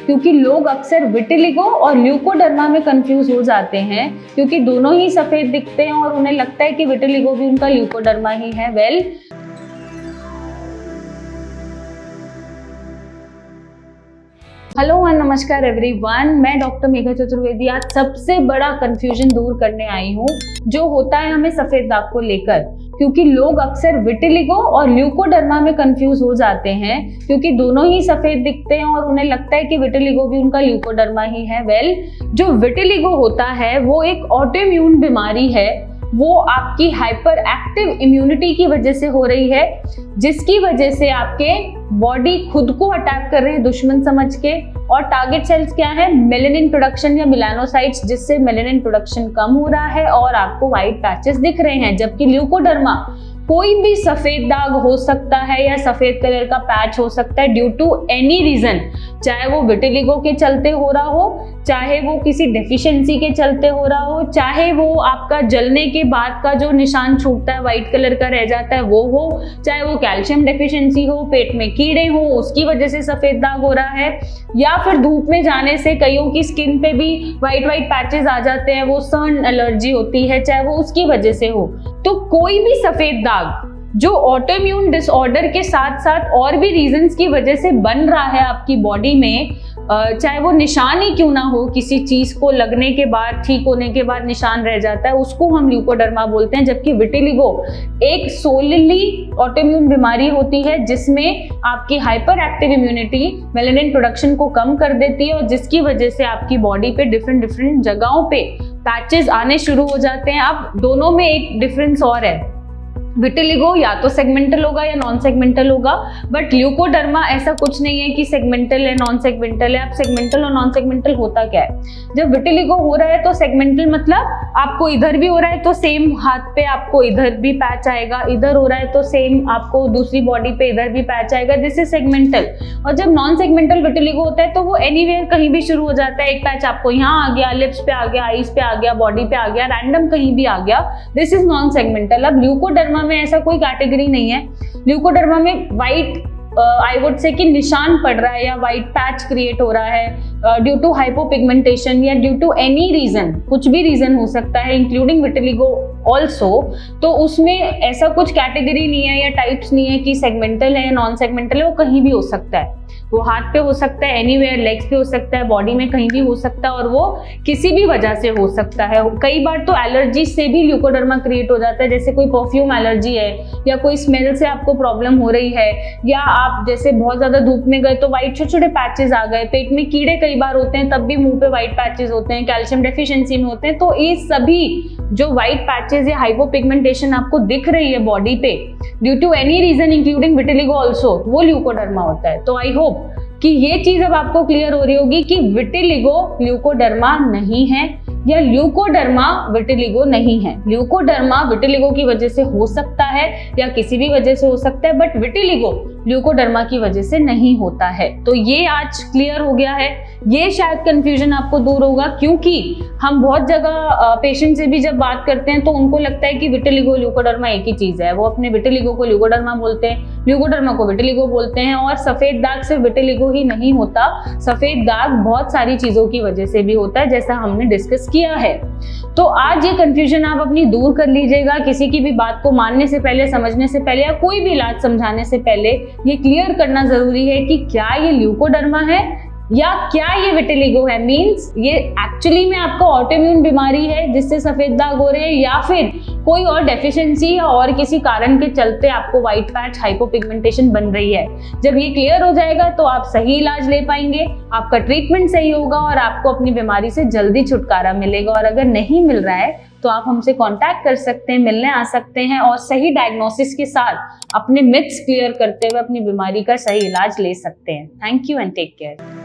क्योंकि लोग अक्सर विटिलिगो और ल्यूकोडर्मा में कंफ्यूज हो जाते हैं, क्योंकि दोनों ही सफेद दिखते हैं और उन्हें लगता है कि विटिलिगो भी उनका ल्यूकोडर्मा ही है। हेलो एंड नमस्कार एवरीवन, मैं डॉक्टर मेघा चतुर्वेदी आज सबसे बड़ा कंफ्यूजन दूर करने आई हूँ जो होता है हमें सफेद दाग को लेकर, क्योंकि लोग अक्सर विटिलिगो और ल्यूकोडर्मा में कंफ्यूज हो जाते हैं, क्योंकि दोनों ही सफेद दिखते हैं और उन्हें लगता है कि विटिलिगो भी उनका ल्यूकोडर्मा ही है। जो विटिलिगो होता है वो एक ऑटोइम्यून बीमारी है। वो आपकी हाइपर एक्टिव इम्यूनिटी की वजह से हो रही है, जिसकी वजह से आपके बॉडी खुद को अटैक कर रहे हैं दुश्मन समझ के। और टारगेट सेल्स क्या है? मेलेनिन प्रोडक्शन या मेलानोसाइट्स, जिससे मेलेनिन प्रोडक्शन कम हो रहा है और आपको व्हाइट पैचेस दिख रहे हैं। जबकि ल्यूकोडर्मा कोई भी सफेद दाग हो सकता है या सफेद कलर का पैच हो सकता है ड्यू टू एनी रीजन, चाहे वो विटिलिगो के चलते हो रहा हो, चाहे वो किसी डेफिशिएंसी के चलते हो रहा हो, चाहे वो आपका जलने के बाद का जो निशान छूटता है व्हाइट कलर का रह जाता है वो हो, चाहे वो कैल्शियम डेफिशिएंसी हो, पेट में कीड़े हो उसकी वजह से सफेद दाग हो रहा है, या फिर धूप में जाने से कईयों की स्किन पे भी व्हाइट पैचेस आ जाते हैं, वो सन एलर्जी होती है, चाहे वो उसकी वजह से हो। तो कोई भी सफेद दाग जो ऑटोइम्यून डिसऑर्डर के साथ साथ और भी रीजंस की वजह से बन रहा है आपकी बॉडी में, चाहे वो निशान ही क्यों ना हो, किसी चीज को लगने के बाद ठीक होने के बाद निशान रह जाता है, उसको हम ल्यूकोडर्मा बोलते हैं। जबकि विटिलिगो एक सोलली ऑटोइम्यून बीमारी होती है जिसमें आपकी hyper active immunity melanin production को कम कर देती है और जिसकी वजह से आपकी बॉडी पे डिफरेंट जगहों पे पैचेस आने शुरू हो जाते हैं। अब दोनों में एक डिफरेंस और है, विटिलिगो या तो सेगमेंटल होगा या नॉन सेगमेंटल होगा, बट ल्यूकोडर्मा ऐसा कुछ नहीं है कि सेगमेंटल है नॉन सेगमेंटल है। अब सेगमेंटल और नॉन सेगमेंटल होता क्या है? जब विटिलिगो हो रहा है तो सेगमेंटल मतलब आपको इधर भी हो रहा है तो सेम हाथ पे आपको इधर भी पैच आएगा, इधर हो रहा है तो सेम आपको दूसरी बॉडी पे इधर भी पैच आएगा, दिस इज सेगमेंटल। और जब नॉन सेगमेंटल विटिलिगो होता है तो वो एनीवेयर कहीं भी शुरू हो जाता है, एक पैच आपको यहाँ आ गया, लिप्स पे आ गया, आईज पे आ गया, बॉडी पे आ गया, रैंडम कहीं भी आ गया, दिस इज नॉन सेगमेंटल। अब ल्यूकोडर्मा में ऐसा कोई कैटेगरी नहीं है। ल्यूकोडर्मा में व्हाइट आई वुड से कि निशान पड़ रहा है या व्हाइट पैच क्रिएट हो रहा है ड्यू टू हाइपोपिगमेंटेशन या ड्यू टू एनी रीजन, कुछ भी रीजन हो सकता है इंक्लूडिंग विटिलिगो ऑल्सो। तो उसमें ऐसा कुछ कैटेगरी नहीं है या टाइप्स नहीं है कि सेगमेंटल है या नॉन सेगमेंटल है, वो कहीं भी हो सकता है। वो हाथ पे हो सकता है, एनीवेयर, लेग्स पे हो सकता है, बॉडी में कहीं भी हो सकता है और वो किसी भी वजह से हो सकता है। कई बार तो एलर्जी से भी ल्यूकोडर्मा क्रिएट हो जाता है, जैसे कोई परफ्यूम एलर्जी है या कोई स्मेल से आपको प्रॉब्लम हो रही है, या आप जैसे बहुत ज्यादा धूप में गए तो व्हाइट छोटे छोटे पैचेस आ गए, पेट में कीड़े कई बार होते हैं तब भी मुंह पे व्हाइट पैचेस होते हैं, कैल्शियम डेफिशिएंसी में होते हैं। तो ये सभी जो व्हाइट पैचेस या हाइपोपिगमेंटेशन आपको दिख रही है बॉडी पे due to any reason including vitiligo also, वो ल्यूकोडर्मा होता है। तो आई होप कि ये चीज अब आपको क्लियर हो रही होगी कि विटिलिगो ल्यूकोडर्मा नहीं है या ल्यूकोडर्मा विटिलिगो नहीं है। ल्यूकोडर्मा विटिलिगो की वजह से हो सकता है या किसी भी वजह से हो सकता है, बट विटिलिगो ल्यूकोडर्मा की वजह से नहीं होता है। तो ये आज क्लियर हो गया है। ये शायद कंफ्यूजन आपको दूर होगा, क्योंकि हम बहुत जगह पेशेंट से भी जब बात करते हैं तो उनको लगता है कि विटिलिगो ल्यूकोडर्मा एक ही चीज है। वो अपने विटिलिगो को ल्यूकोडर्मा बोलते हैं, ल्यूकोडर्मा को विटिलिगो बोलते हैं। और सफेद दाग सिर्फ विटिलिगो ही नहीं होता, सफेद दाग बहुत सारी चीजों की वजह से भी होता है, जैसा हमने डिस्कस किया है। तो आज ये कंफ्यूजन आप अपनी दूर कर लीजिएगा। किसी की भी बात को मानने से पहले, समझने से पहले या कोई भी इलाज समझाने से पहले ये क्लियर करना जरूरी है कि क्या ये ल्यूकोडर्मा है या क्या ये विटिलिगो है। मींस ये एक्चुअली में आपका ऑटोइम्यून बीमारी है जिससे सफेद दाग हो रहे हैं, या फिर कोई और डेफिशिएंसी या और किसी कारण के चलते आपको व्हाइट पैच हाइपोपिगमेंटेशन बन रही है। जब ये क्लियर हो जाएगा तो आप सही इलाज ले पाएंगे, आपका ट्रीटमेंट सही होगा और आपको अपनी बीमारी से जल्दी छुटकारा मिलेगा। और अगर नहीं मिल रहा है तो आप हमसे कांटेक्ट कर सकते हैं, मिलने आ सकते हैं और सही डायग्नोसिस के साथ अपने मिथ्स क्लियर करते हुए अपनी बीमारी का सही इलाज ले सकते हैं। Thank you and take care.